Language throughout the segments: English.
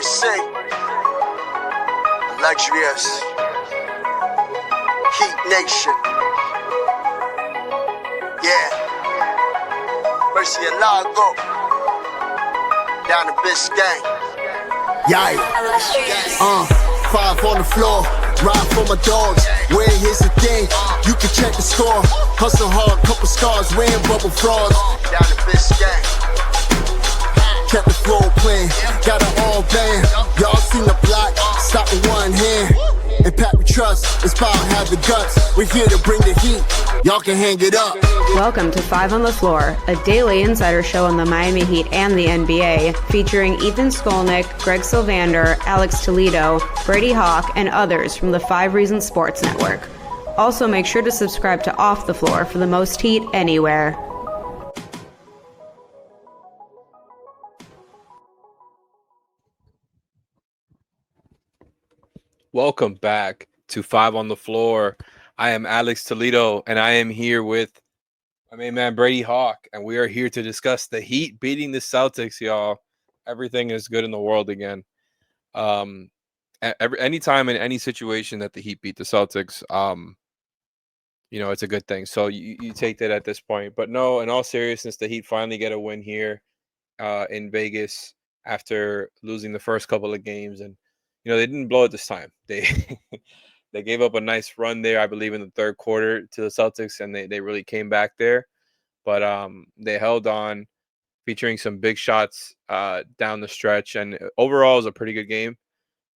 say, luxurious Heat Nation. Yeah. Mercy and Lago. Down to Biscayne. Yikes. 5 on the floor. Ride for my dogs. Where here's the thing, you can check the score. Hustle hard, couple scars, wearing bubble frogs. Down to Biscayne. Kept the flow playing, got it all band. Y'all seen the block, stop with one hand. And Pat we trust, it's about have the guts. We're here to bring the heat, y'all can hang it up. Welcome to 5 on the Floor, a daily insider show on the Miami Heat and the NBA, featuring Ethan Skolnick, Greg Sylvander, Alex Toledo, Brady Hawk, and others from the 5 Reasons Sports Network. Also, make sure to subscribe to Off the Floor for the most heat anywhere. Welcome back to 5 on the Floor. I am Alex Toledo, and I am here with my main man Brady Hawk, and we are here to discuss the Heat beating the Celtics, y'all. Everything is good in the world again. Anytime in any situation that the Heat beat the Celtics, it's a good thing. So you take that at this point. But no, in all seriousness, the Heat finally get a win here in Vegas after losing the first couple of games, and they didn't blow it this time. They gave up a nice run there, I believe, in the third quarter to the Celtics, and they really came back there. But they held on, featuring some big shots down the stretch. And overall, it was a pretty good game,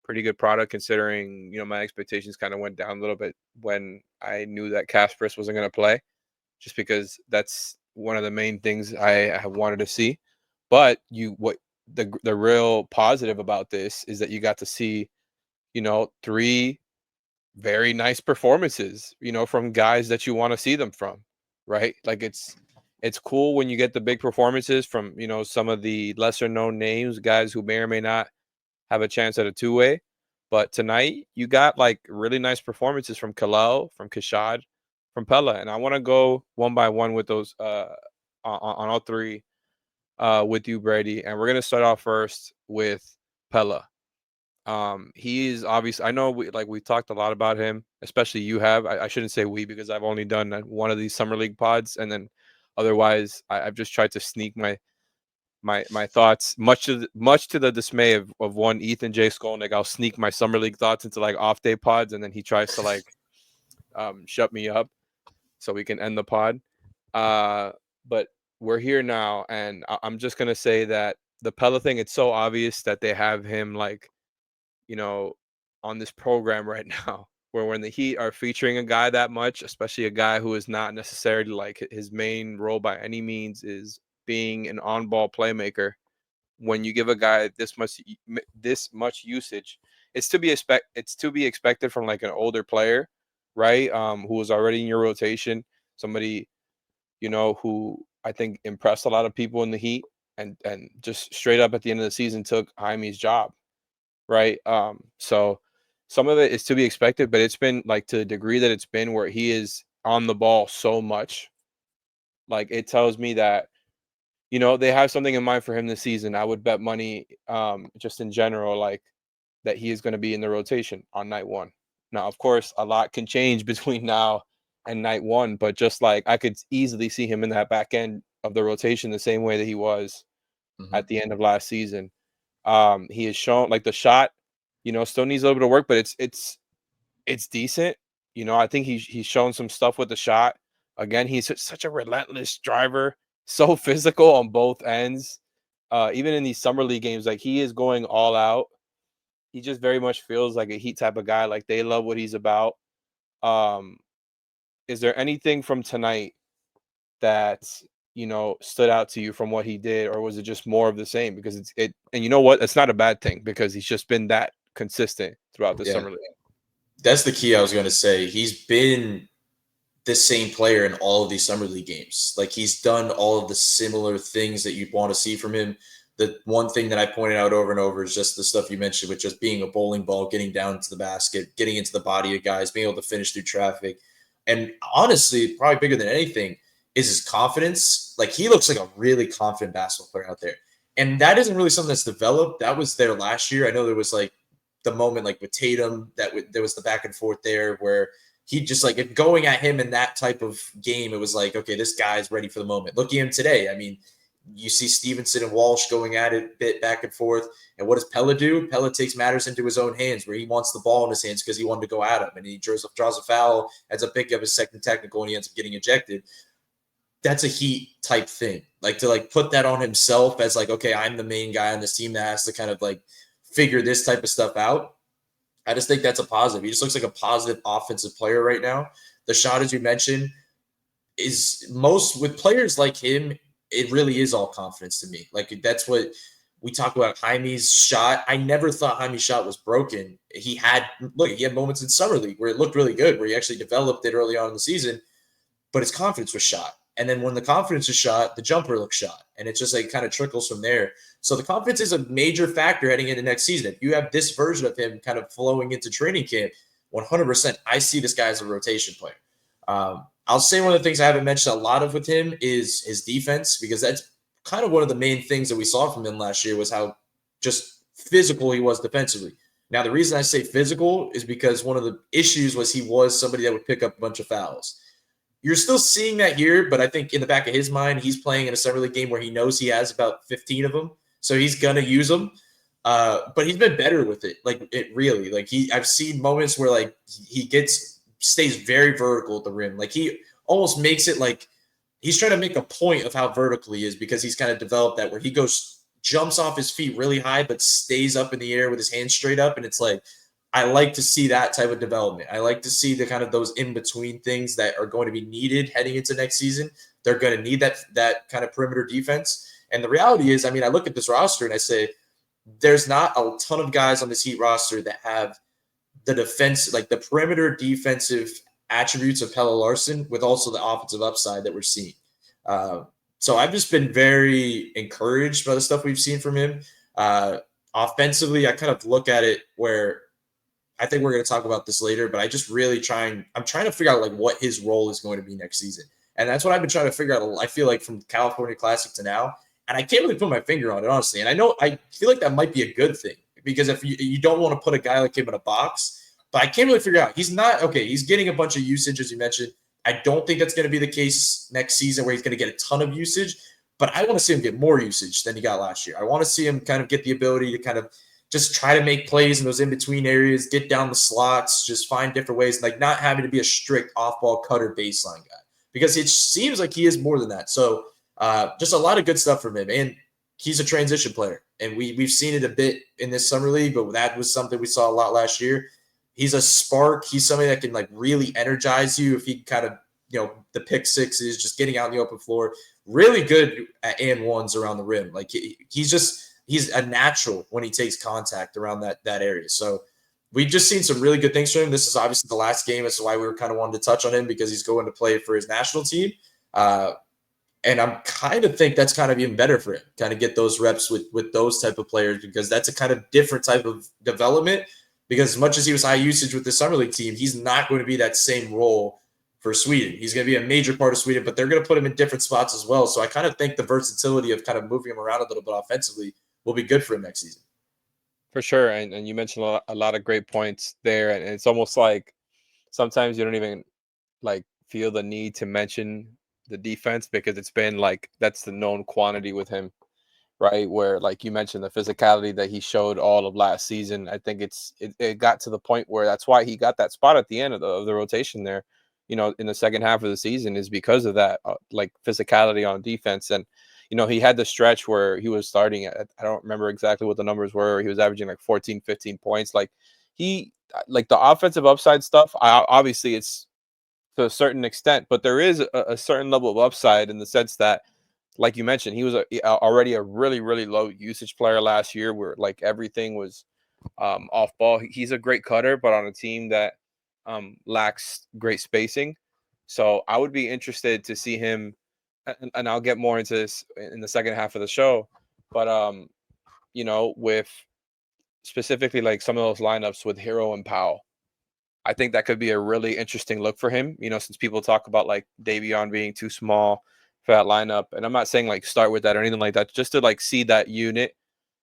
pretty good product, considering, my expectations kind of went down a little bit when I knew that Kasparis wasn't going to play, just because that's one of the main things I wanted to see. But the real positive about this is that you got to see, 3 very nice performances, from guys that you want to see them from, right? Like it's cool when you get the big performances from, some of the lesser known names, guys who may or may not have a chance at a two-way. But tonight you got like really nice performances from Kel'el, from Keshad, from Pelle. And I want to go one by one with those on all 3 with you, Brady. And we're going to start off first with Pelle. He is obviously, I know we talked a lot about him, especially you have. I shouldn't say we, because I've only done one of these summer league pods, and then otherwise I've just tried to sneak my thoughts, much to the dismay of one Ethan J. Skolnick. I'll sneak my summer league thoughts into like off day pods, and then he tries to shut me up so we can end the pod. But we're here now, and I'm just gonna say that the Pelle thing, it's so obvious that they have him on this program right now, where when the Heat are featuring a guy that much, especially a guy who is not necessarily like his main role by any means is being an on-ball playmaker, when you give a guy this much usage, it's to be expected from like an older player, right? Who is already in your rotation, somebody who I think impressed a lot of people in the Heat, and just straight up at the end of the season took Jaime's job, right? So some of it is to be expected, but it's been like to the degree that it's been where he is on the ball so much, like it tells me that they have something in mind for him this season. I would bet money, just in general, like that he is going to be in the rotation on night 1. Now, of course, a lot can change between now and night 1, but just like I could easily see him in that back end of the rotation the same way that he was at the end of last season. He has shown like the shot, still needs a little bit of work, but it's decent. I think he's shown some stuff with the shot. Again, he's such a relentless driver, so physical on both ends. Even in these summer league games, like he is going all out. He just very much feels like a Heat type of guy. Like they love what he's about. Is there anything from tonight that stood out to you from what he did, or was it just more of the same? Because and you know what, it's not a bad thing, because he's just been that consistent throughout the summer league. That's the key. I was going to say he's been the same player in all of these summer league games. Like he's done all of the similar things that you'd want to see from him. The one thing that I pointed out over and over is just the stuff you mentioned with just being a bowling ball, getting down to the basket, getting into the body of guys, being able to finish through traffic. And honestly, probably bigger than anything is his confidence. Like he looks like a really confident basketball player out there. And that isn't really something that's developed. That was there last year. I know there was like the moment like with Tatum there was the back and forth there where he just like if going at him in that type of game, it was like, okay, this guy's ready for the moment. Look at him today. I mean, you see Stevenson and Walsh going at it a bit back and forth. And what does Pelle do? Pelle takes matters into his own hands where he wants the ball in his hands because he wanted to go at him. And he draws a foul, ends up picking up his second technical, and he ends up getting ejected. That's a Heat type thing. Like to like put that on himself as like, okay, I'm the main guy on this team that has to kind of like figure this type of stuff out. I just think that's a positive. He just looks like a positive offensive player right now. The shot, as you mentioned, is most with players like him, it really is all confidence to me. Like that's what we talk about Jaime's shot. I never thought Jaime's shot was broken. He had moments in Summer League where it looked really good, where he actually developed it early on in the season, but his confidence was shot. And then when the confidence is shot, the jumper looks shot. And it's just like kind of trickles from there. So the confidence is a major factor heading into next season. If you have this version of him kind of flowing into training camp, 100%, I see this guy as a rotation player. I'll say one of the things I haven't mentioned a lot of with him is his defense, because that's kind of one of the main things that we saw from him last year was how just physical he was defensively. Now, the reason I say physical is because one of the issues was he was somebody that would pick up a bunch of fouls. You're still seeing that here, but I think in the back of his mind, he's playing in a Summer League game where he knows he has about 15 of them, so he's gonna use them. But he's been better with it. Like it really, like I've seen moments where like he stays very vertical at the rim. Like he almost makes it like he's trying to make a point of how vertical he is because he's kind of developed that where he jumps off his feet really high, but stays up in the air with his hands straight up, and it's like. I like to see that type of development. I like to see the kind of those in-between things that are going to be needed heading into next season. They're going to need that kind of perimeter defense. And the reality is, I mean, I look at this roster and I say, there's not a ton of guys on this Heat roster that have the defense, like the perimeter defensive attributes of Pel Larsson with also the offensive upside that we're seeing. So I've just been very encouraged by the stuff we've seen from him. Offensively, I kind of look at it where I think we're going to talk about this later, but I'm trying to figure out like what his role is going to be next season. And that's what I've been trying to figure out. I feel like from California Classic to now, and I can't really put my finger on it, honestly. And I feel like that might be a good thing because if you don't want to put a guy like him in a box, but I can't really figure out. He's getting a bunch of usage, as you mentioned. I don't think that's going to be the case next season where he's going to get a ton of usage, but I want to see him get more usage than he got last year. I want to see him kind of get the ability to kind of just try to make plays in those in-between areas, get down the slots, just find different ways, like not having to be a strict off-ball cutter baseline guy. Because it seems like he is more than that. So just a lot of good stuff from him. And he's a transition player. And we've seen it a bit in this Summer League, but that was something we saw a lot last year. He's a spark. He's somebody that can like really energize you if he kind of, the pick sixes, just getting out in the open floor. Really good at and ones around the rim. Like he's a natural when he takes contact around that area. So we've just seen some really good things from him. This is obviously the last game. That's why we were kind of wanting to touch on him because he's going to play for his national team. And I'm kind of think that's kind of even better for him, kind of get those reps with those type of players because that's a kind of different type of development because as much as he was high usage with the Summer League team, he's not going to be that same role for Sweden. He's going to be a major part of Sweden, but they're going to put him in different spots as well. So I kind of think the versatility of kind of moving him around a little bit offensively will be good for him next season. For sure. And you mentioned a lot of great points there. And it's almost like sometimes you don't even like feel the need to mention the defense because it's been like that's the known quantity with him, right? Where like you mentioned the physicality that he showed all of last season. I think it got to the point where that's why he got that spot at the end of the rotation there, in the second half of the season is because of that like physicality on defense. And he had the stretch where he was starting at, I don't remember exactly what the numbers were. He was averaging like 14, 15 points. Like the offensive upside stuff, obviously it's to a certain extent, but there is a certain level of upside in the sense that, like you mentioned, he was already a really, really low usage player last year where like everything was off ball. He's a great cutter, but on a team that lacks great spacing. So I would be interested to see him and I'll get more into this in the second half of the show, but with specifically like some of those lineups with Hero and Powell, I think that could be a really interesting look for him. Since people talk about like Davion being too small for that lineup. And I'm not saying like start with that or anything like that, just to like see that unit,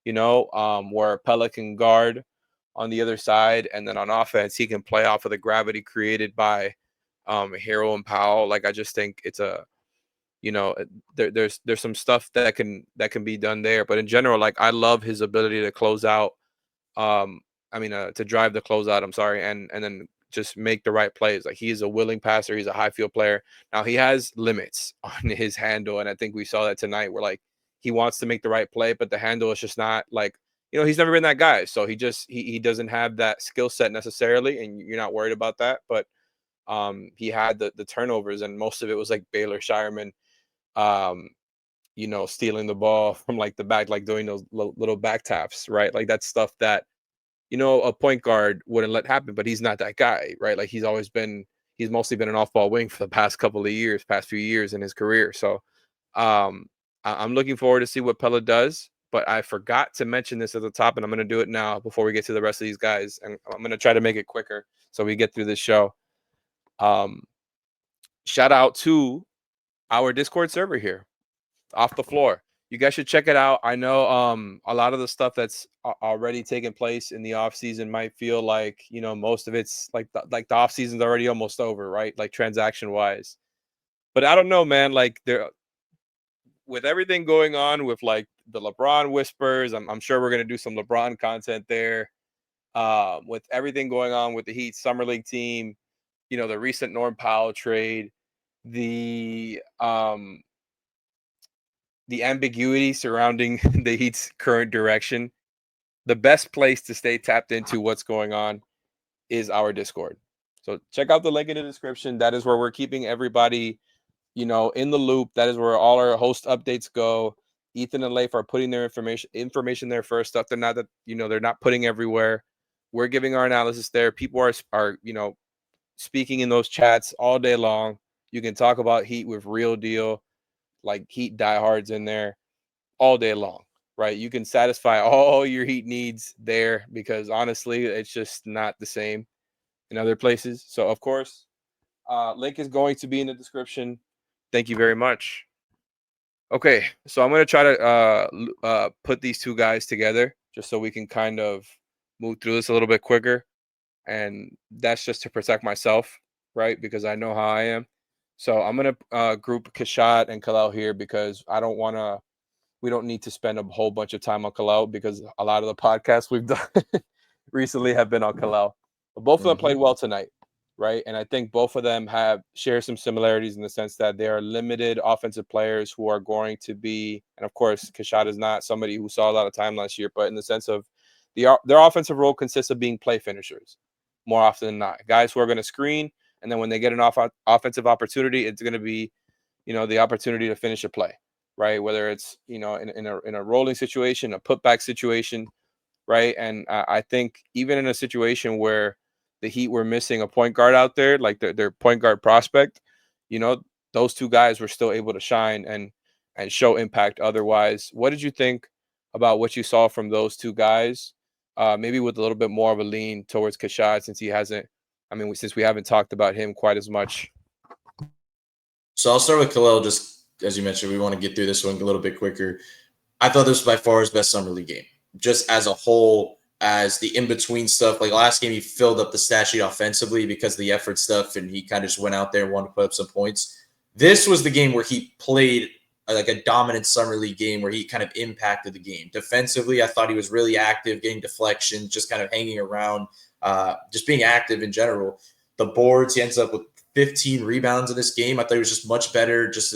where Pelle can guard on the other side, and then on offense he can play off of the gravity created by Hero and Powell. Like I just think it's there's some stuff that can be done there. But in general, like I love his ability to close out, to drive the closeout, I'm sorry, and then just make the right plays. Like he is a willing passer, he's a high field player. Now he has limits on his handle, and I think we saw that tonight where like he wants to make the right play, but the handle is just not like, he's never been that guy. So he doesn't have that skill set necessarily, and you're not worried about that. But he had the turnovers, and most of it was like Baylor Shireman, stealing the ball from like the back, like doing those little back taps, right? Like that's stuff that, a point guard wouldn't let happen, but he's not that guy, right? Like he's mostly been an off-ball wing for the past few years in his career. So I'm looking forward to see what Pelle does, but I forgot to mention this at the top, and I'm going to do it now before we get to the rest of these guys. And I'm going to try to make it quicker so we get through this show. Shout out to our Discord server here, Off the Floor. You guys should check it out. I know a lot of the stuff that's already taken place in the off season might feel like, most of it's like the off season's already almost over, right? Like transaction wise. But I don't know, man, like with everything going on with like the LeBron whispers, I'm sure we're going to do some LeBron content there. With everything going on with the Heat Summer League team, the recent Norm Powell trade, the ambiguity surrounding the Heat's current direction, the best place to stay tapped into what's going on is our Discord. So check out the link in the description. That is where we're keeping everybody, in the loop. That is where all our host updates go. Ethan and Leif are putting their information there first. Stuff they're not putting everywhere. We're giving our analysis there. People are speaking in those chats all day long. You can talk about Heat with real deal, like Heat diehards in there all day long, right? You can satisfy all your Heat needs there because honestly, it's just not the same in other places. So of course, link is going to be in the description. Thank you very much. Okay, so I'm going to try to put these two guys together just so we can kind of move through this a little bit quicker. And that's just to protect myself, right? Because I know how I am. So I'm going to group Keshad and Kel here because we don't need to spend a whole bunch of time on Kel'el because a lot of the podcasts we've done recently have been on Kel'el. But both of them played well tonight, right? And I think both of them share some similarities in the sense that they are limited offensive players who are going to be, and of course, Keshad is not somebody who saw a lot of time last year, but in the sense of their offensive role consists of being play finishers more often than not. Guys who are going to screen, and then when they get an offensive opportunity, it's going to be, the opportunity to finish a play, right? Whether it's, in a rolling situation, a putback situation, right? And I think even in a situation where the Heat were missing a point guard out there, like their point guard prospect, those two guys were still able to shine and show impact otherwise. What did you think about what you saw from those two guys? Maybe with a little bit more of a lean towards Keshad since we haven't talked about him quite as much. So I'll start with Kel'el. Just as you mentioned, we want to get through this one a little bit quicker. I thought this was by far his best summer league game. Just as a whole, as the in-between stuff. Like last game, he filled up the stat sheet offensively because of the effort stuff, and he kind of just went out there and wanted to put up some points. This was the game where he played like a dominant summer league game where he kind of impacted the game. Defensively, I thought he was really active, getting deflections, just kind of hanging around, just being active in general. The boards, he ends up with 15 rebounds in this game. I thought he was just much better, just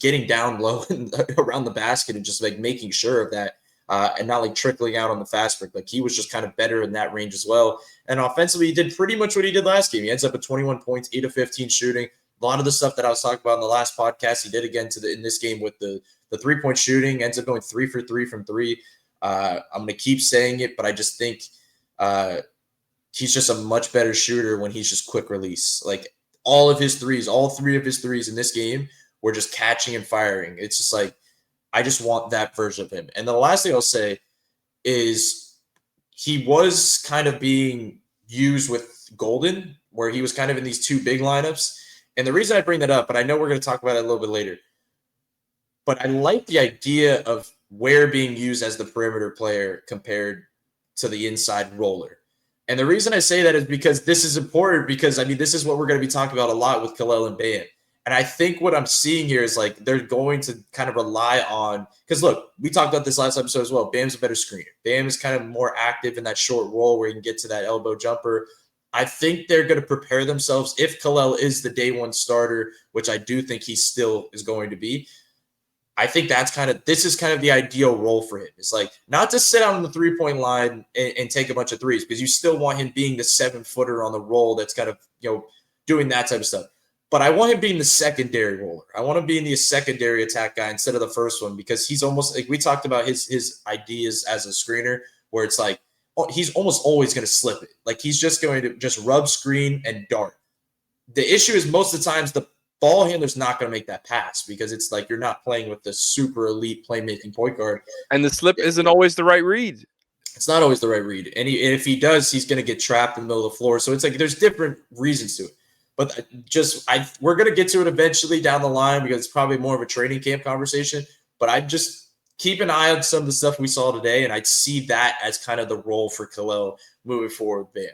getting down low and around the basket and just like making sure of that. And not like trickling out on the fast break. Like he was just kind of better in that range as well. And offensively, he did pretty much what he did last game. He ends up at 21 points, 8 of 15 shooting. A lot of the stuff that I was talking about in the last podcast, he did again in this game with the 3-point shooting. Ends up going 3 for 3 from 3. I'm going to keep saying it, but I just think he's just a much better shooter when he's just quick release. Like all 3 of his threes in this game were just catching and firing. It's just like, I just want that version of him. And the last thing I'll say is he was kind of being used with Golden, where he was kind of in these two big lineups. And the reason I bring that up, but I know we're going to talk about it a little bit later, but I like the idea of Ware being used as the perimeter player compared to the inside roller. And the reason I say that is because this is important because, I mean, this is what we're going to be talking about a lot with Kel'el and Bam. And I think what I'm seeing here is like they're going to kind of rely on – because, look, we talked about this last episode as well. Bam's a better screener. Bam is kind of more active in that short roll where he can get to that elbow jumper. I think they're going to prepare themselves if Kel'el is the day one starter, which I do think he still is going to be. I think this is kind of the ideal role for him. It's like not to sit out on the 3-point line and take a bunch of threes because you still want him being the 7-footer on the roll that's kind of, doing that type of stuff. But I want him being the secondary roller. I want him being the secondary attack guy instead of the first one because he's almost like we talked about his ideas as a screener where it's like he's almost always going to slip it. Like he's just going to just rub screen and dart. The issue is most of the times the ball handler's not going to make that pass because it's like you're not playing with the super elite playmaking point guard. And the slip isn't always the right read. It's not always the right read. And if he does, he's going to get trapped in the middle of the floor. So it's like there's different reasons to it. But we're going to get to it eventually down the line because it's probably more of a training camp conversation. But I just keep an eye on some of the stuff we saw today, and I'd see that as kind of the role for Kel'el moving forward. Bam.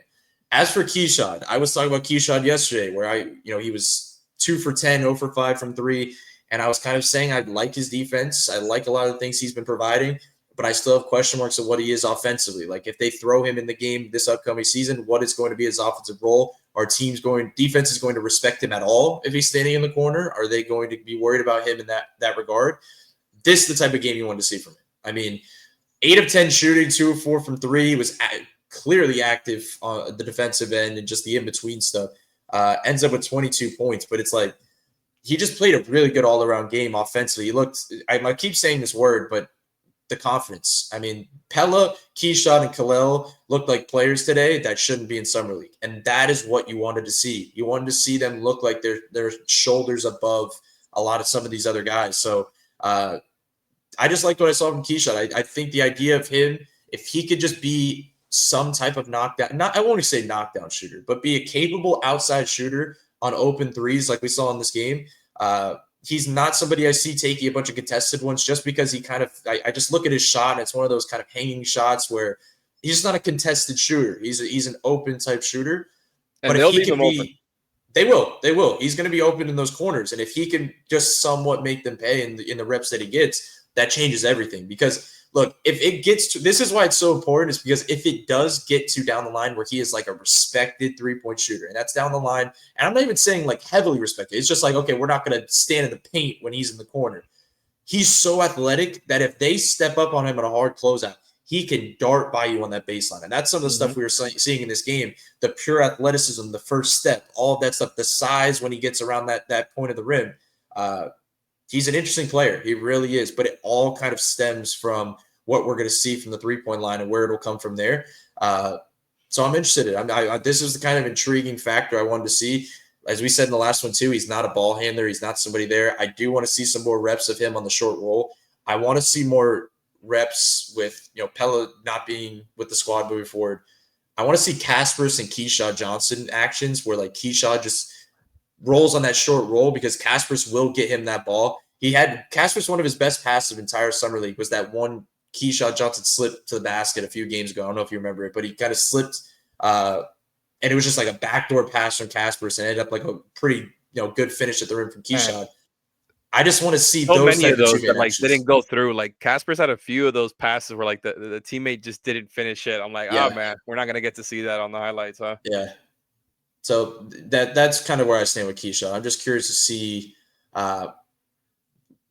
As for Keshad, I was talking about Keshad yesterday where he was 2 for 10, 0 for 5 from 3. And I was kind of saying I like his defense. I like a lot of the things he's been providing, but I still have question marks of what he is offensively. Like if they throw him in the game this upcoming season, what is going to be his offensive role? Are defense is going to respect him at all if he's standing in the corner? Are they going to be worried about him in that regard? This is the type of game you want to see from him. I mean, 8 of 10 shooting, 2 of 4 from 3, was clearly active on the defensive end and just the in-between stuff. Ends up with 22 points, but it's like he just played a really good all-around game offensively. He looked – I keep saying this word, but the confidence. I mean, Pelle, Keshad, and Kel'el looked like players today that shouldn't be in Summer League, and that is what you wanted to see. You wanted to see them look like they're shoulders above a lot of some of these other guys. So I just liked what I saw from Keshad. I think the idea of him, if he could just be some type of knockdown, I won't say knockdown shooter, but be a capable outside shooter on open threes like we saw in this game. He's not somebody I see taking a bunch of contested ones just because he kind of – I just look at his shot and it's one of those kind of hanging shots where he's just not a contested shooter. He's an open type shooter. And but they'll if he leave can him be, open. They will. He's going to be open in those corners. And if he can just somewhat make them pay in the reps that he gets, that changes everything. Because – look, if it gets to – this is why it's so important is because if it does get to down the line where he is like a respected three-point shooter, and that's down the line, and I'm not even saying like heavily respected. It's just like, okay, we're not going to stand in the paint when he's in the corner. He's so athletic that if they step up on him at a hard closeout, he can dart by you on that baseline. And that's some of the stuff we were seeing in this game, the pure athleticism, the first step, all of that stuff, the size when he gets around that point of the rim. He's an interesting player. He really is. But it all kind of stems from what we're going to see from the three-point line and where it'll come from there. So I'm interested in it. This is the kind of intriguing factor I wanted to see. As we said in the last one, too, he's not a ball handler. He's not somebody there. I do want to see some more reps of him on the short roll. I want to see more reps with, Pelle not being with the squad moving forward. I want to see Kasper's and Keshad Johnson actions where, like, Keshad just rolls on that short roll because Kasper's will get him that ball. Kasper's one of his best passes of entire summer league was that one Keshad Johnson slip to the basket a few games ago. I don't know if you remember it, but he kind of slipped, and it was just like a backdoor pass from Kasper's and ended up like a pretty good finish at the rim from Keshad. I just want to see so those many of those that actions. didn't go through. Like Kasper's had a few of those passes where like the teammate just didn't finish it. I'm like, oh man, we're not gonna get to see that on the highlights, huh? Yeah. So that's kind of where I stand with Keshad. I'm just curious to see.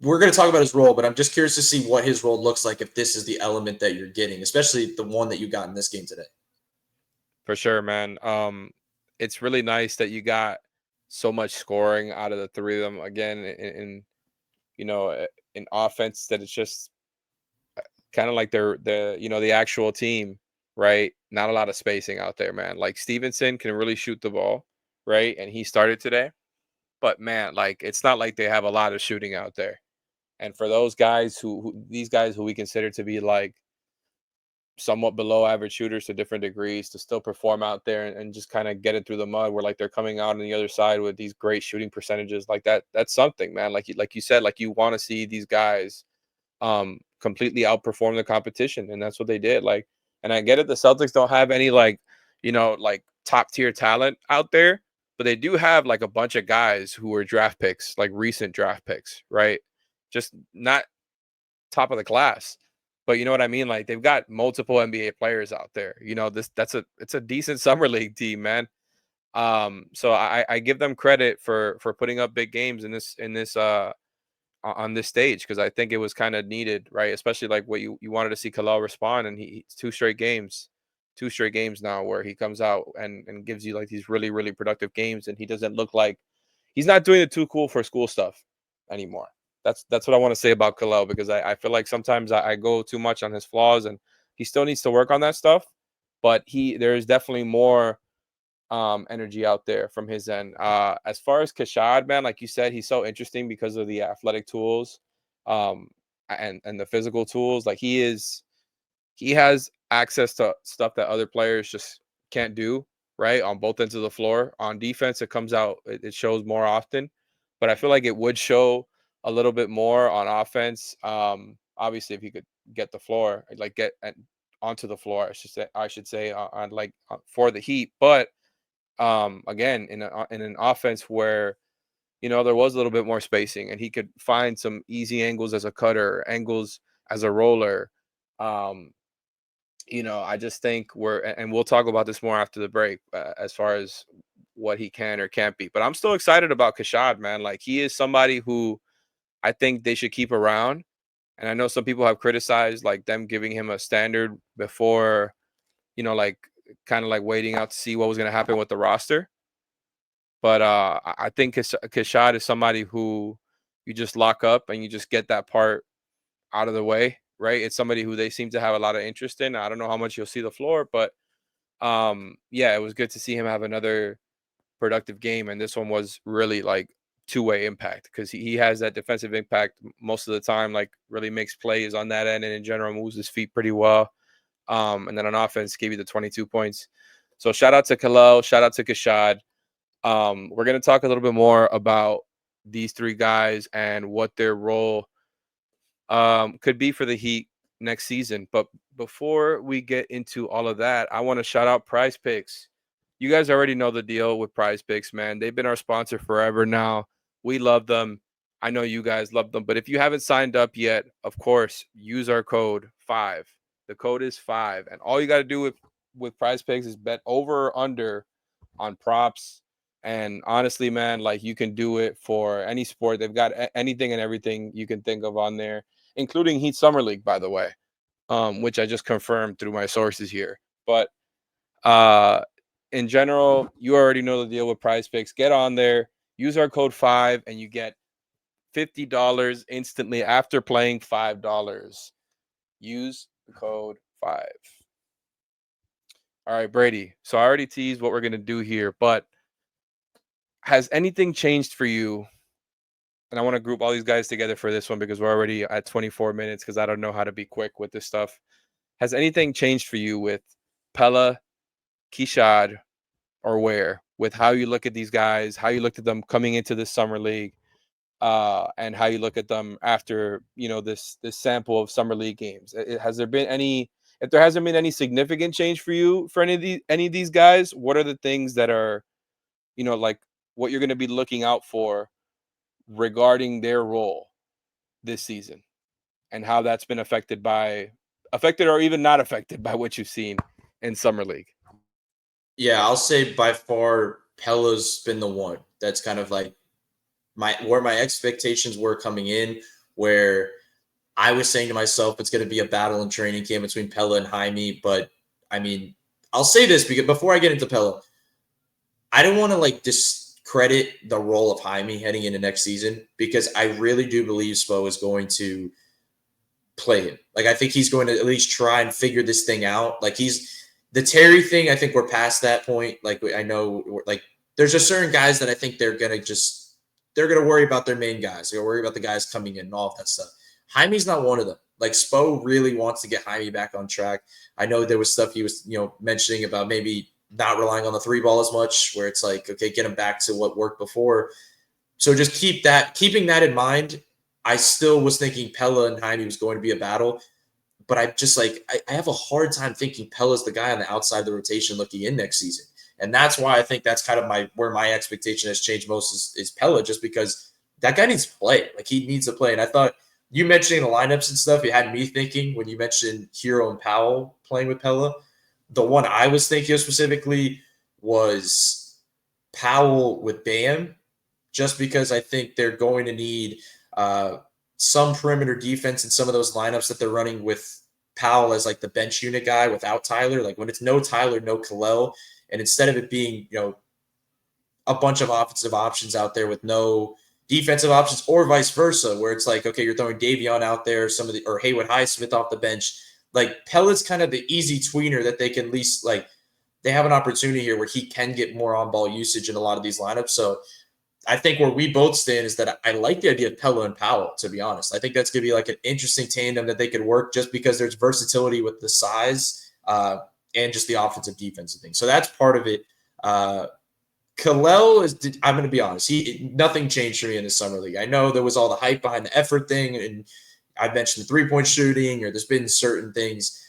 We're going to talk about his role, but I'm just curious to see what his role looks like if this is the element that you're getting, especially the one that you got in this game today. For sure, man. It's really nice that you got so much scoring out of the three of them again in offense that it's just kind of like they're the actual team, right? Not a lot of spacing out there, man. Like Stevenson can really shoot the ball, right? And he started today, but man, like it's not like they have a lot of shooting out there. And for those guys these guys who we consider to be like, somewhat below average shooters to different degrees to still perform out there and just kind of get it through the mud where like they're coming out on the other side with these great shooting percentages like that. That's something, man. Like you said, like you want to see these guys completely outperform the competition, and that's what they did. Like, and I get it, the Celtics don't have any like, like top tier talent out there, but they do have like a bunch of guys who were draft picks, like recent draft picks, right? Just not top of the class. But you know what I mean? Like they've got multiple NBA players out there. It's a decent summer league team, man. So I give them credit for putting up big games in this on this stage, because I think it was kind of needed, right? Especially like what you wanted to see Kel'el respond, and he's two straight games now where he comes out and gives you like these really, really productive games, and he doesn't look like he's not doing the too cool for school stuff anymore. That's what I want to say about Kel'el, because I feel like sometimes I go too much on his flaws, and he still needs to work on that stuff. But there's definitely more energy out there from his end. As far as Keshad, man, like you said, he's so interesting because of the athletic tools and the physical tools. Like he has access to stuff that other players just can't do, right? On both ends of the floor. On defense, it comes out, it shows more often. But I feel like it would show a little bit more on offense. Obviously, if he could get the floor, like get onto the floor, I should say for the Heat. But again, in an offense where there was a little bit more spacing, and he could find some easy angles as a cutter, angles as a roller. I just think and we'll talk about this more after the break, as far as what he can or can't be. But I'm still excited about Keshad, man. Like he is somebody who I think they should keep around. And I know some people have criticized like them giving him a standard before, like kind of like waiting out to see what was going to happen with the roster. But I think Keshad is somebody who you just lock up and you just get that part out of the way, right? It's somebody who they seem to have a lot of interest in. I don't know how much you'll see the floor, but yeah, it was good to see him have another productive game. And this one was really like two-way impact, because he has that defensive impact most of the time, like really makes plays on that end, and in general moves his feet pretty well. And then on offense gave you the 22 points. So shout out to Kel'el, shout out to Keshad. We're going to talk a little bit more about these three guys and what their role could be for the Heat next season. But before we get into all of that, I want to shout out Prize Picks. You guys already know the deal with Prize Picks, man. They've been our sponsor forever now. We love them. I know you guys love them. But if you haven't signed up yet, of course, use our code 5. The code is 5. And all you got to do with Prize Picks is bet over or under on props. And honestly, man, like you can do it for any sport. They've got anything and everything you can think of on there, including Heat Summer League, by the way, which I just confirmed through my sources here. But in general, you already know the deal with Prize Picks. Get on there, use our code 5, and you get $50 instantly after playing $5. Use the code 5. All right, Brady. So I already teased what we're going to do here, but has anything changed for you? And I want to group all these guys together for this one because we're already at 24 minutes, because I don't know how to be quick with this stuff. Has anything changed for you with Pelle, Keshad, or Ware, with how you look at these guys, how you looked at them coming into this summer league, and how you look at them after this sample of summer league games? Has there been any? If there hasn't been any significant change for you for any of these guys, what are the things that are, like what you're going to be looking out for regarding their role this season, and how that's been affected or even not affected by what you've seen in summer league? Yeah, I'll say by far Pelle's been the one that's kind of like where my expectations were coming in, where I was saying to myself it's going to be a battle in training camp between Pelle and Jaime. But I mean, I'll say this because before I get into Pelle, I don't want to like discredit the role of Jaime heading into next season, because I really do believe Spo is going to play him. Like I think he's going to at least try and figure this thing out. Like the Terry thing, I think we're past that point. Like I know, like there's just certain guys that I think they're going to worry about their main guys. They're going to worry about the guys coming in and all of that stuff. Jaime's not one of them. Like Spo really wants to get Jaime back on track. I know there was stuff he was, mentioning about maybe not relying on the three ball as much, where it's like, okay, get him back to what worked before. So just keeping that in mind. I still was thinking Pelle and Jaime was going to be a battle, but I just I have a hard time thinking Pelle's the guy on the outside of the rotation looking in next season. And that's why I think that's kind of where my expectation has changed most is Pelle, just because that guy needs to play. Like, he needs to play. And I thought you mentioning the lineups and stuff, it had me thinking when you mentioned Hero and Powell playing with Pelle. The one I was thinking of specifically was Powell with Bam, just because I think they're going to need some perimeter defense in some of those lineups that they're running with Powell as like the bench unit guy without Tyler. Like, when it's no Tyler, no Kel'el, and instead of it being, a bunch of offensive options out there with no defensive options, or vice versa, where it's like, okay, you're throwing Davion out there, or Haywood Highsmith off the bench. Like, Pelle's kind of the easy tweener that they can at least, they have an opportunity here where he can get more on-ball usage in a lot of these lineups. So I think where we both stand is that I like the idea of Pelle and Powell, to be honest. I think that's going to be like an interesting tandem that they could work, just because there's versatility with the size and just the offensive defensive thing. So that's part of it. Kel'el I'm going to be honest, nothing changed for me in the summer league. I know there was all the hype behind the effort thing, and I mentioned the 3-point shooting, or there's been certain things.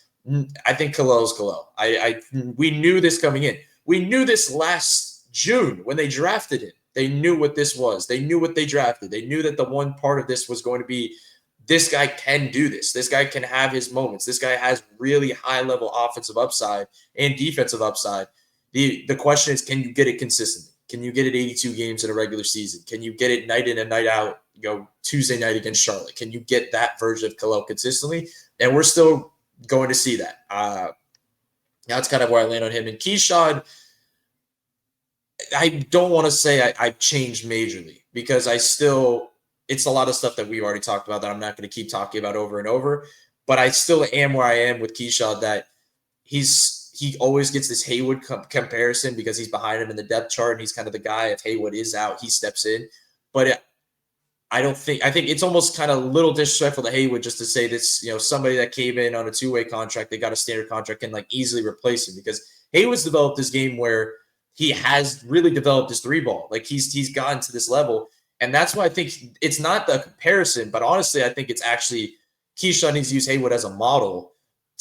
I think Kel'el's Kel'el. We knew this coming in. We knew this last June when they drafted him. They knew what this was. They knew what they drafted. They knew that the one part of this was going to be, this guy can do this. This guy can have his moments. This guy has really high-level offensive upside and defensive upside. The question is, can you get it consistently? Can you get it 82 games in a regular season? Can you get it night in and night out, Tuesday night against Charlotte? Can you get that version of Kel'el consistently? And we're still going to see that. That's kind of where I land on him. And Keshad, I don't want to say I changed majorly, because it's a lot of stuff that we've already talked about that I'm not going to keep talking about over and over. But I still am where I am with Keshad, that he always gets this Haywood comparison because he's behind him in the depth chart, and he's kind of the guy, if Haywood is out, he steps in. But I think it's almost kind of a little disrespectful to Haywood just to say this, somebody that came in on a two-way contract, they got a standard contract, can easily replace him, because Haywood's developed this game where he has really developed his three ball. Like, he's gotten to this level. And that's why I think it's not the comparison, but honestly, I think it's actually Keshad needs to use Haywood as a model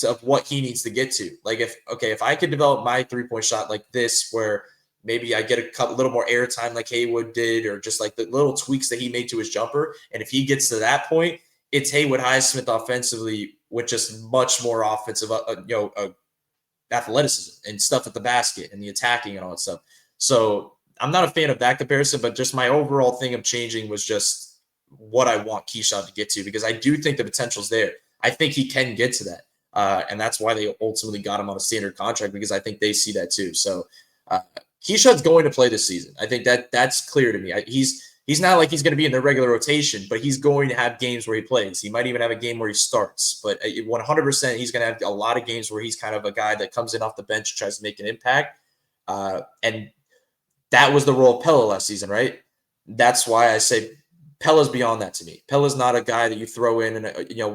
of what he needs to get to. Like, if I could develop my 3-point shot like this, where maybe I get a little more airtime like Haywood did, or just like the little tweaks that he made to his jumper. And if he gets to that point, it's Haywood Highsmith offensively with just much more offensive, athleticism and stuff at the basket and the attacking and all that stuff. So I'm not a fan of that comparison, but just my overall thing of changing was just what I want Keshad to get to, because I do think the potential's there. I think he can get to that. And that's why they ultimately got him on a standard contract, because I think they see that too. So Keshad's going to play this season. I think that's clear to me. He's not like he's going to be in the regular rotation, but he's going to have games where he plays. He might even have a game where he starts, but 100% he's going to have a lot of games where he's kind of a guy that comes in off the bench, tries to make an impact. And that was the role of Pelle last season, right? That's why I say Pelle's beyond that to me. Pelle's not a guy that you throw in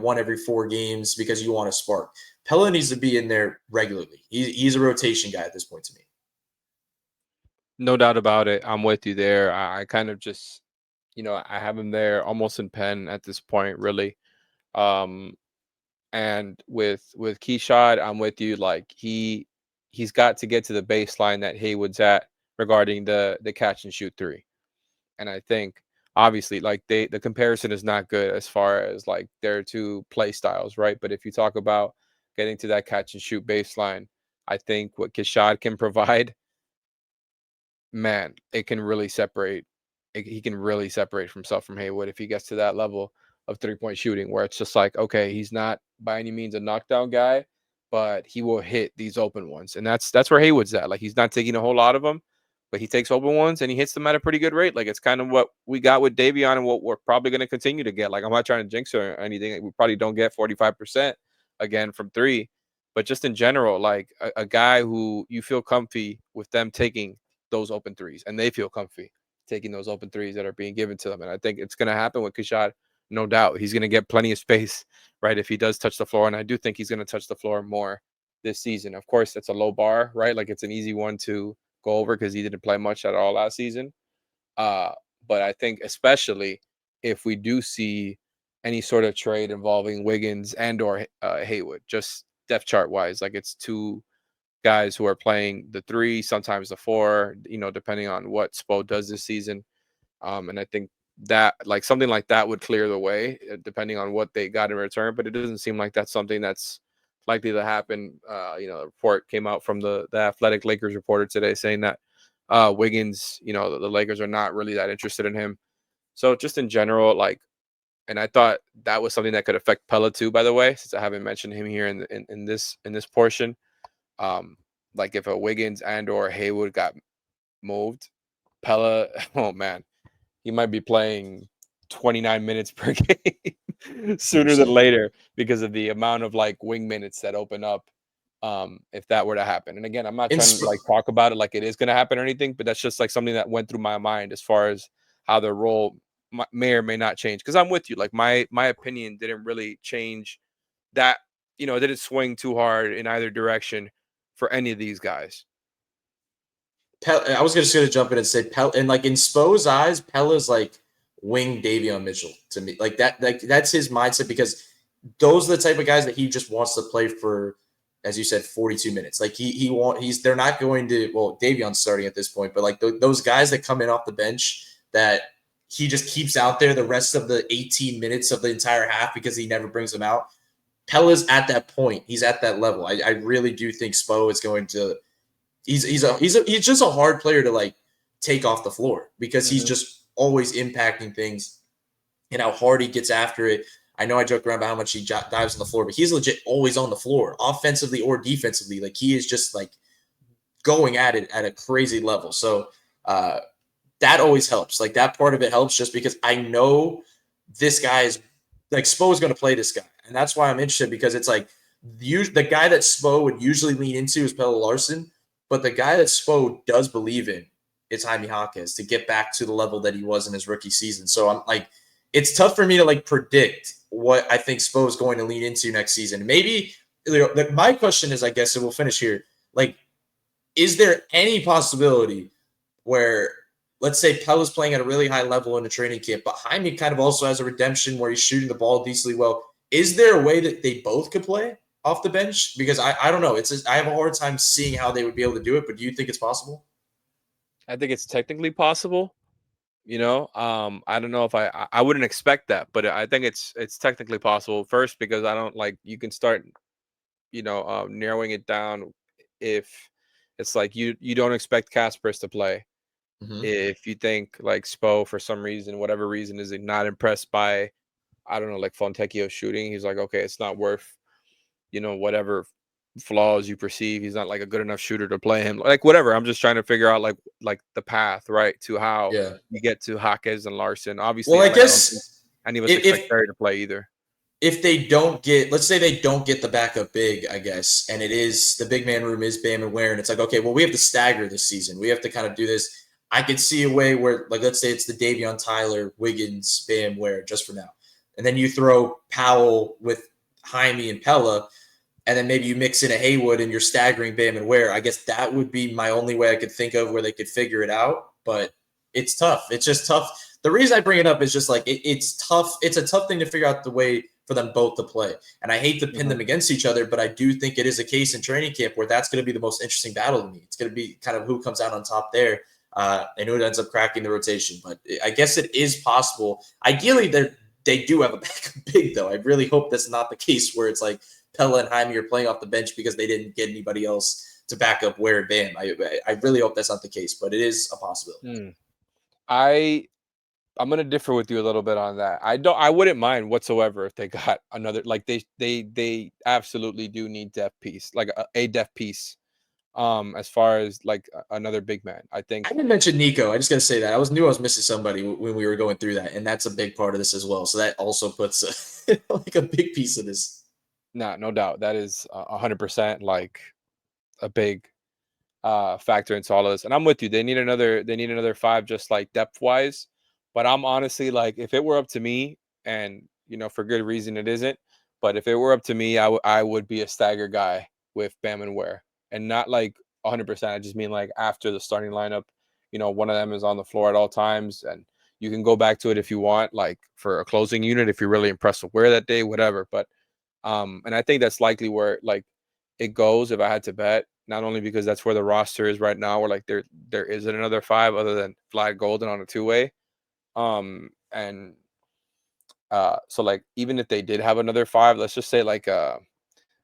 one every 4 games because you want to spark. Pelle needs to be in there regularly. He's a rotation guy at this point to me. No doubt about it. I'm with you there. I kind of just, I have him there almost in pen at this point, really. And with Keshad, I'm with you. Like, he's got to get to the baseline that Haywood's at regarding the catch and shoot 3. And I think obviously the comparison is not good as far as like their two play styles, right? But if you talk about getting to that catch and shoot baseline, I think what Keshad can provide, man, it can really separate. He can really separate himself from Haywood if he gets to that level of 3-point shooting, where it's just like, okay, he's not by any means a knockdown guy, but he will hit these open ones. And that's where Haywood's at. Like, he's not taking a whole lot of them, but he takes open ones and he hits them at a pretty good rate. Like, it's kind of what we got with Davion and what we're probably going to continue to get. Like, I'm not trying to jinx or anything. We probably don't get 45% again from 3, but just in general, like a guy who you feel comfy with them taking those open 3s, and they feel comfy taking those open 3s that are being given to them. And I think it's going to happen with Keshad no doubt. He's going to get plenty of space, right, if he does touch the floor. And I do think he's going to touch the floor more this season. Of course, it's a low bar, right? Like, it's an easy one to go over because he didn't play much at all last season. But I think especially if we do see any sort of trade involving Wiggins and or Haywood, just depth chart wise, like, it's two guys who are playing the 3, sometimes the 4, depending on what Spo does this season. And I think that, like, something like that would clear the way, depending on what they got in return. But it doesn't seem like that's something that's likely to happen. A report came out from the Athletic Lakers reporter today saying that Wiggins, the Lakers are not really that interested in him. So just in general, like, and I thought that was something that could affect Pelle too, by the way, since I haven't mentioned him here in this portion. Like, if a Wiggins and or Haywood got moved, Pelle, oh man, he might be playing 29 minutes per game sooner than later because of the amount of, like, wing minutes that open up if that were to happen. And again, I'm not trying to, like, talk about it like it is going to happen or anything, but that's just, like, something that went through my mind as far as how their role may or may not change. Because I'm with you. Like, my opinion didn't really change that, it didn't swing too hard in either direction for any of these guys. I was just going to jump in and say Pelle, and like in Spo's eyes, Pelle's like wing Davion Mitchell to me. Like that's his mindset, because those are the type of guys that he just wants to play for, as you said, 42 minutes. Like they're not going to, well, Davion's starting at this point, but like those guys that come in off the bench that he just keeps out there the rest of the 18 minutes of the entire half because he never brings them out. Pelle's at that point. He's at that level. I really do think Spo is going to. He's just a hard player to like take off the floor because he's just always impacting things and how hard he gets after it. I know I joke around about how much he dives on the floor, but he's legit always on the floor, offensively or defensively. Like, he is just like going at it at a crazy level. So that always helps. Like, that part of it helps just because I know this guy is like, Spo is going to play this guy. And that's why I'm interested, because it's like the guy that Spo would usually lean into is Pel Larsson. But the guy that Spo does believe in is Jaime Jaquez to get back to the level that he was in his rookie season. So I'm like, it's tough for me to like predict what I think Spo is going to lean into next season. Maybe, my question is, I guess, and we'll finish here. Like, is there any possibility where, let's say, Pelle is playing at a really high level in the training camp, but Jaime kind of also has a redemption where he's shooting the ball decently well? Is there a way that they both could play off the bench? Because I don't know. I have a hard time seeing how they would be able to do it, but do you think it's possible? I think it's technically possible. I don't know if I wouldn't expect that, but I think it's technically possible. First, because I don't like, you can start, narrowing it down if it's like you don't expect Kaspers to play. If you think like Spo, for some reason, whatever reason, is not impressed by, I don't know, like Fontecchio shooting, he's like, okay, it's not worth, whatever flaws you perceive, he's not like a good enough shooter to play him, like whatever. I'm just trying to figure out like the path, right, to how you get to Jaquez and Larsson. Obviously, well, I guess any of us expect Terry to play either. If they don't get, let's say they don't get the backup big, I guess, and it is the big man room is Bam and Ware, and it's like, okay, well, we have to stagger this season. We have to kind of do this. I could see a way where, like, let's say it's the Davion, Tyler, Wiggins, Bam, Ware, just for now. And then you throw Powell with Jaime and Pelle, and then maybe you mix in a Haywood and you're staggering Bam and Ware. I guess that would be my only way I could think of where they could figure it out. But it's tough. It's just tough. The reason I bring it up is just like it's tough. It's a tough thing to figure out the way for them both to play. And I hate to pin them against each other, but I do think it is a case in training camp where that's going to be the most interesting battle to me. It's going to be kind of who comes out on top there and who ends up cracking the rotation. But I guess it is possible. Ideally, they do have a backup big, though. I really hope that's not the case where it's like Pelle and Jaime are playing off the bench because they didn't get anybody else to back up Ware and Bam. I really hope that's not the case, but it is a possibility. I'm gonna differ with you a little bit on that. I wouldn't mind whatsoever if they got another, like they absolutely do need depth piece, like a depth piece. As far as like another big man, I think. I didn't mention Nico. I just gotta say that I knew I was missing somebody when we were going through that, and that's a big part of this as well. So that also puts like a big piece of this. No doubt. That is 100% like a big factor into all of this. And I'm with you. They need another 5, just like depth wise. But I'm honestly like, if it were up to me, and for good reason it isn't. But if it were up to me, I would be a stagger guy with Bam and Ware, and not like 100%. I just mean like after the starting lineup, one of them is on the floor at all times, and you can go back to it if you want, like for a closing unit if you're really impressed with Ware that day, whatever. But and I think that's likely where like it goes if I had to bet. Not only because that's where the roster is right now, where like there isn't another five other than Vlad Golden on a two-way. And so like even if they did have another five, let's just say like a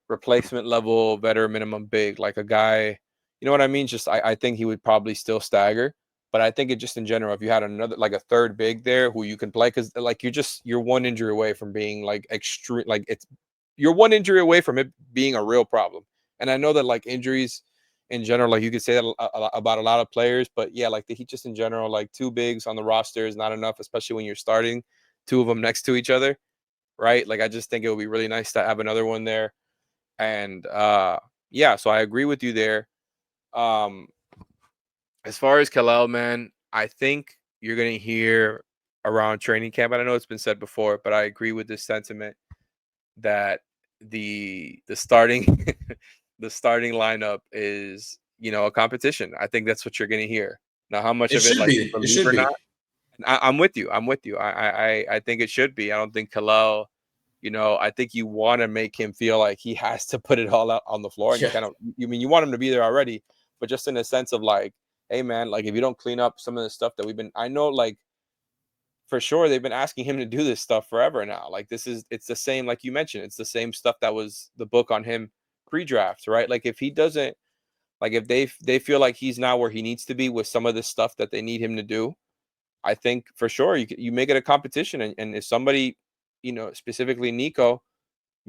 replacement level veteran minimum big, like a guy, you know what I mean? Just I think he would probably still stagger. But I think it just in general, if you had another like a third big there who you can play, because like you're one injury away from being like extreme, like you're one injury away from it being a real problem. And I know that like injuries in general, like you could say that about a lot of players, but yeah, like the Heat just in general, like two bigs on the roster is not enough, especially when you're starting two of them next to each other, right? Like I just think it would be really nice to have another one there. And yeah, so I agree with you there. Um, as far as Kel'el, man, I think you're gonna hear around training camp. And I know it's been said before, but I agree with this sentiment that the starting the starting lineup is a competition. I think that's what you're gonna hear. Now, how much It of it should like be. you It believe should or be. not, I'm with you. I'm with you. I think it should be. I don't think Kel'el, I think you want to make him feel like he has to put it all out on the floor, and Yeah. you want him to be there already, but just in a sense of like, hey man, like if you don't clean up some of the stuff that I know like for sure they've been asking him to do this stuff forever now. Like it's the same, like you mentioned, it's the same stuff that was the book on him pre-draft, right? Like if he doesn't, like if they feel like he's not where he needs to be with some of this stuff that they need him to do, I think for sure you make it a competition, and if somebody, specifically Nico,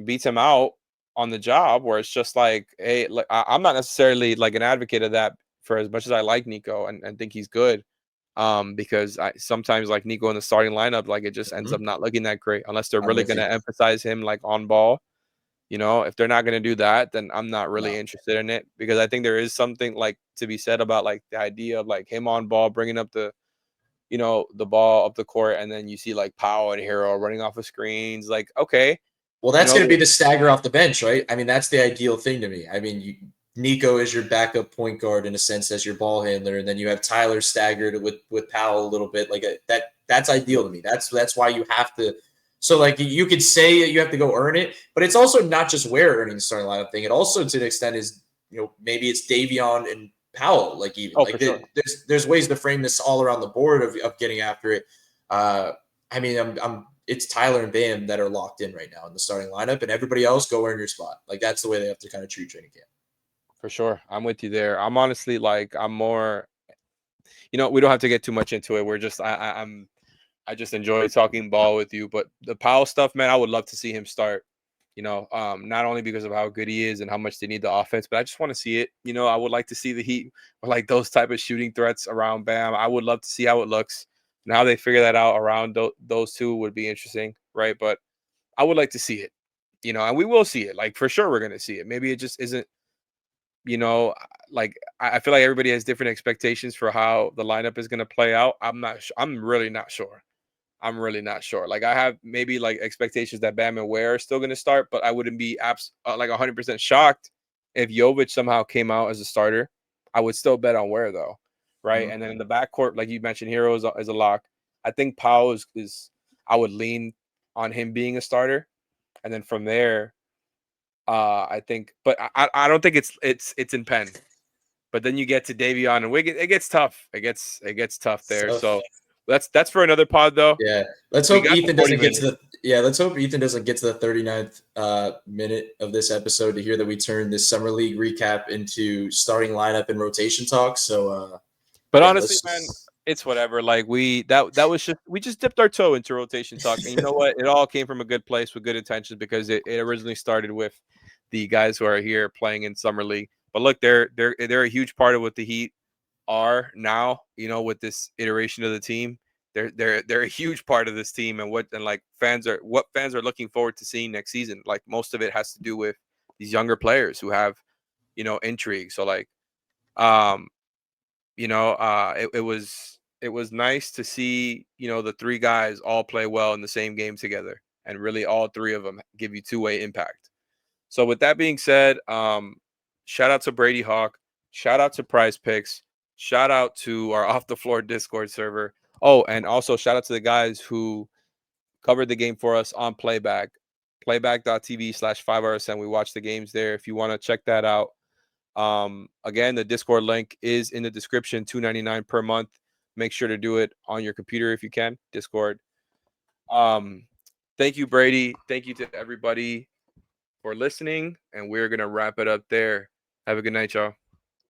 beats him out on the job, where it's just like, hey, like I'm not necessarily like an advocate of that for as much as I like Nico and think he's good. Because I sometimes like Nico in the starting lineup, like it just ends Mhm. up not looking that great unless they're I'm really with going you. to emphasize him like on ball. If they're not going to do that, then I'm not really No. interested in it, because I think there is something like to be said about like the idea of like him on ball, bringing up the ball up the court, and then you see like Powell and Hero running off of screens. Like, okay, Well, you that's know, going to be the stagger off the bench, right? I mean, that's the ideal thing to me. I mean, Nico is your backup point guard in a sense as your ball handler, and then you have Tyler staggered with Powell a little bit. Like that's ideal to me. That's why you have to. So like you could say you have to go earn it, but it's also not just Ware earning the starting lineup thing. It also to an extent is maybe it's Davion and Powell. Like even oh, for like sure. there's ways to frame this all around the board of getting after it. I mean, it's Tyler and Bam that are locked in right now in the starting lineup, and everybody else go earn your spot. Like that's the way they have to kind of treat training camp. For sure. I'm with you there. I'm honestly like, I'm more, we don't have to get too much into it. We're just, I just enjoy talking ball with you. But the Powell stuff, man, I would love to see him start. Not only because of how good he is and how much they need the offense, but I just want to see it. I would like to see the Heat or like those type of shooting threats around Bam. I would love to see how it looks and how they figure that out around those two would be interesting, right? But I would like to see it, and we will see it. Like for sure, we're gonna see it. Maybe it just isn't, you know, like I feel like everybody has different expectations for how the lineup is gonna play out. I'm not. I'm really not sure. I'm really not sure. Like I have maybe like expectations that Bam and Ware are still going to start, but I wouldn't be like 100% shocked if Jovic somehow came out as a starter. I would still bet on Ware though, right? Mhm. And then in the backcourt, like you mentioned, Hero is a lock. I think Powell is I would lean on him being a starter, and then from there, I think, but I don't think it's in pen. But then you get to Davion and Wiggins, it gets tough. It gets tough there. So So that's for another pod though. yeah, let's We hope got the Ethan 40 doesn't get to minutes. the let's hope Ethan doesn't get to the 39th minute of this episode to hear that we turned this summer league recap into starting lineup and rotation talk. So But yeah, honestly, let's man, just it's whatever. Like that was just we just dipped our toe into rotation talk. And you know what? It all came from a good place with good intentions, because it originally started with the guys who are here playing in summer league. But look, they're a huge part of what the Heat are now, with this iteration of the team. They're a huge part of this team, and what fans are looking forward to seeing next season. Like most of it has to do with these younger players who have, intrigue. So like um it was it was nice to see, the three guys all play well in the same game together, and really all three of them give you two-way impact. So with that being said, shout out to Brady Hawk, shout out to Prize Picks, shout out to our Off the Floor Discord server. Oh, and also shout out to the guys who covered the game for us on playback, playback.tv/5RSN. We watch the games there. If you want to check that out. Again, the Discord link is in the description, $2.99 per month. Make sure to do it on your computer if you can. Discord. Thank you, Brady. Thank you to everybody for listening, and we're gonna wrap it up there. Have a good night, y'all.